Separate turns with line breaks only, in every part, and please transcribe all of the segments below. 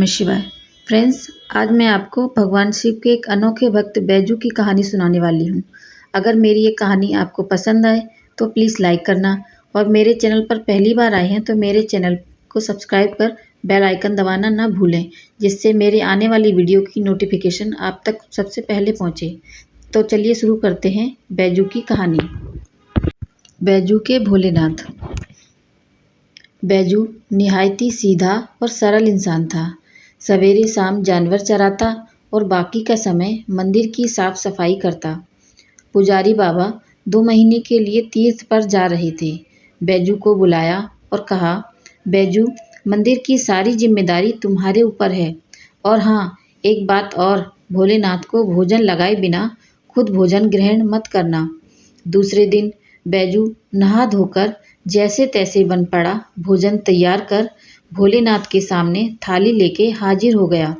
नमः शिवाय। फ्रेंड्स, आज मैं आपको भगवान शिव के एक अनोखे भक्त बैजू की कहानी सुनाने वाली हूँ। अगर मेरी ये कहानी आपको पसंद आए तो प्लीज़ लाइक करना और मेरे चैनल पर पहली बार आए हैं तो मेरे चैनल को सब्सक्राइब कर बेल आइकन दबाना ना भूलें, जिससे मेरे आने वाली वीडियो की नोटिफिकेशन आप तक सबसे पहले पहुँचे। तो चलिए शुरू करते हैं बैजू की कहानी। बैजू के भोलेनाथ। बैजू निहायत ही सीधा और सरल इंसान था। सवेरे शाम जानवर चराता और बाकी का समय मंदिर की साफ सफाई करता। पुजारी बाबा 2 महीने के लिए तीर्थ पर जा रहे थे। बैजू को बुलाया और कहा, बैजू, मंदिर की सारी जिम्मेदारी तुम्हारे ऊपर है। और हाँ, एक बात और, भोलेनाथ को भोजन लगाए बिना खुद भोजन ग्रहण मत करना। दूसरे दिन बैजू नहा धोकर जैसे तैसे बन पड़ा। भोजन तैयार कर भोलेनाथ के सामने थाली लेके हाजिर हो गया।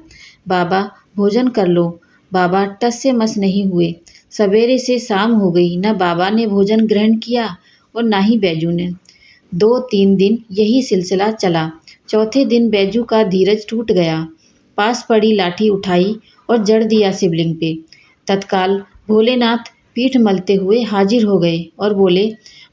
बाबा, भोजन कर लो। बाबा टस से मस नहीं हुए। सवेरे से शाम हो गई, न बाबा ने भोजन ग्रहण किया और न ही बैजू ने। 2-3 दिन यही सिलसिला चला। चौथे दिन बैजू का धीरज टूट गया। पास पड़ी लाठी उठाई और जड़ दिया शिवलिंग पे। तत्काल भोलेनाथ पीठ मलते हुए हाजिर हो गए और बोले,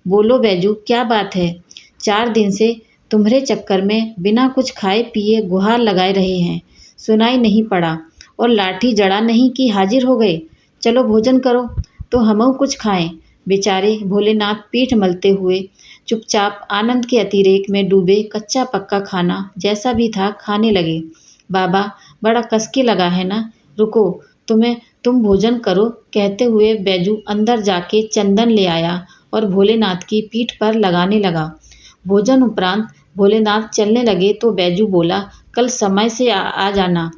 बोलो बैजू, क्या बात है? 4 दिन से तुम्हारे चक्कर में बिना कुछ खाए पिए गुहार लगाए रहे हैं, सुनाई नहीं पड़ा और लाठी जड़ा नहीं कि हाजिर हो गए। चलो भोजन करो तो हमऊ कुछ खाएं। बेचारे भोलेनाथ पीठ मलते हुए चुपचाप आनंद के अतिरेक में डूबे कच्चा पक्का खाना जैसा भी था खाने लगे। बाबा, बड़ा कसके लगा है ना, रुको, तुम भोजन करो, कहते हुए बैजू अंदर जाके चंदन ले आया और भोलेनाथ की पीठ पर लगाने लगा। भोजन उपरांत भोलेनाथ चलने लगे तो बैजू बोला, कल समय से आ जाना,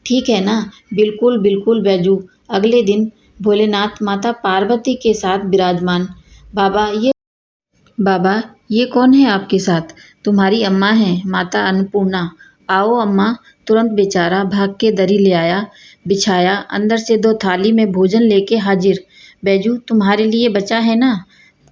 ठीक है ना? बिल्कुल बिल्कुल बैजू। अगले दिन भोलेनाथ माता पार्वती के साथ विराजमान। बाबा, ये कौन है आपके साथ? तुम्हारी अम्मा है, माता अन्नपूर्णा। आओ अम्मा। तुरंत बेचारा भाग के दरी ले आया, बिछाया, अंदर से 2 थाली में भोजन लेके हाजिर। बैजू, तुम्हारे लिए बचा है ना?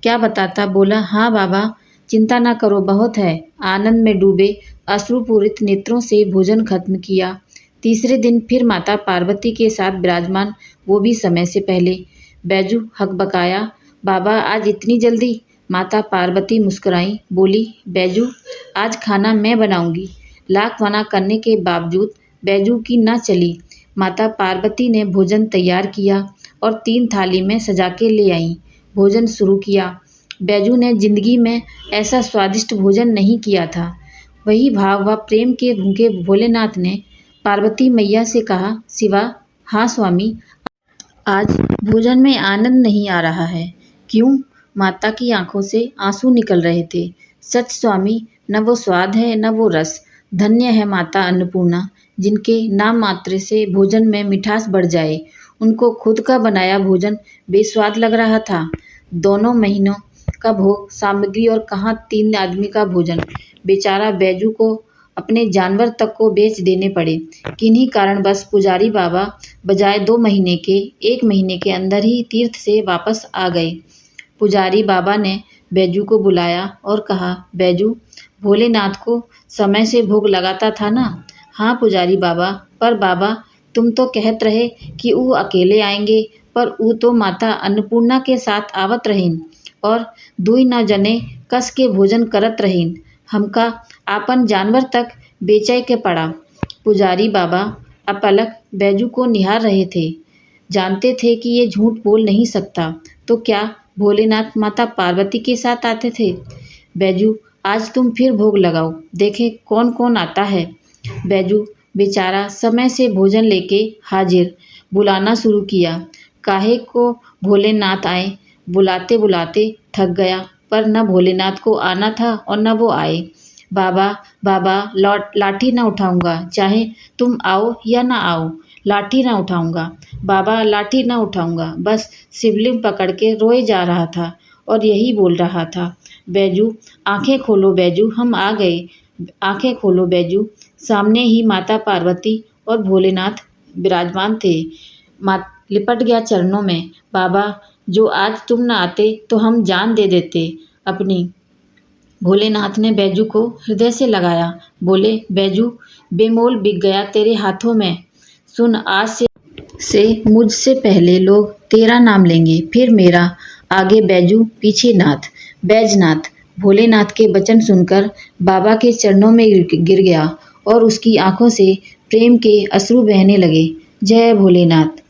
क्या बताता? बोला, हाँ बाबा, चिंता ना करो, बहुत है। आनंद में डूबे अश्रुपूरित नेत्रों से भोजन खत्म किया। तीसरे दिन फिर माता पार्वती के साथ विराजमान, वो भी समय से पहले। बैजू हकबकाया, बाबा, आज इतनी जल्दी? माता पार्वती मुस्कुराई, बोली, बैजू, आज खाना मैं बनाऊंगी। लाख मना करने के बावजूद बैजू की न चली। माता पार्वती ने भोजन तैयार किया और 3 थाली में सजा के ले आईं। भोजन शुरू किया। बैजू ने जिंदगी में ऐसा स्वादिष्ट भोजन नहीं किया था। वही भाव व प्रेम के भूखे भोलेनाथ ने पार्वती मैया से कहा, शिवा, हाँ स्वामी, आज भोजन में आनंद नहीं आ रहा है। क्यों? माता की आंखों से आंसू निकल रहे थे। सच स्वामी, न वो स्वाद है न वो रस। धन्य है माता अन्नपूर्णा, जिनके नाम मात्र से भोजन में मिठास बढ़ जाए। उनको खुद का बनाया भोजन बेस्वाद लग रहा था। दोनों महीनों का भोग सामग्री और कहाँ 3 आदमी का भोजन। बेचारा बैजू को अपने जानवर तक को बेच देने पड़े। किन्हीं कारणवश पुजारी बाबा बजाय 2 महीने के 1 महीने के अंदर ही तीर्थ से वापस आ गए। पुजारी बाबा ने बैजू को बुलाया और कहा, बैजू, भोलेनाथ को समय से भोग लगाता था ना? हाँ पुजारी बाबा, पर बाबा, तुम तो कहत रहे कि ऊ अकेले आएंगे, पर ऊ तो माता अन्नपूर्णा के साथ आवत रहीन और 2 न जने कस के भोजन करत रहीन। हमका आपन जानवर तक बेचै के पड़ा। पुजारी बाबा अपलक बैजू को निहार रहे थे। जानते थे कि ये झूठ बोल नहीं सकता, तो क्या भोलेनाथ माता पार्वती के साथ आते थे? बैजू, आज तुम फिर भोग लगाओ, देखें कौन कौन आता है। बैजू बेचारा समय से भोजन लेके हाजिर। बुलाना शुरू किया। काहे को भोलेनाथ आए, बुलाते बुलाते थक गया, पर न भोलेनाथ को आना था और न वो आए। बाबा, बाबा, लाठी न उठाऊंगा, चाहे तुम आओ या ना आओ, लाठी न उठाऊंगा। बाबा, लाठी न उठाऊंगा। बस शिवलिंग पकड़ के रोए जा रहा था और यही बोल रहा था, बैजू, आंखें खोलो बैजू, हम आ गए। आंखें खोलो बैजू। सामने ही माता पार्वती और भोलेनाथ विराजमान थे। लिपट गया चरणों में। बाबा, जो आज तुम न आते तो हम जान दे देते अपनी। भोलेनाथ ने बैजू को हृदय से लगाया। बोले, बैजू, बेमोल बिक गया तेरे हाथों में। सुन, आज से मुझसे पहले लोग तेरा नाम लेंगे, फिर मेरा, आगे बैजू पीछे नाथ। बैजनाथ भोलेनाथ के वचन सुनकर बाबा के चरणों में गिर गया और उसकी आंखों से प्रेम के अश्रु बहने लगे। जय भोलेनाथ।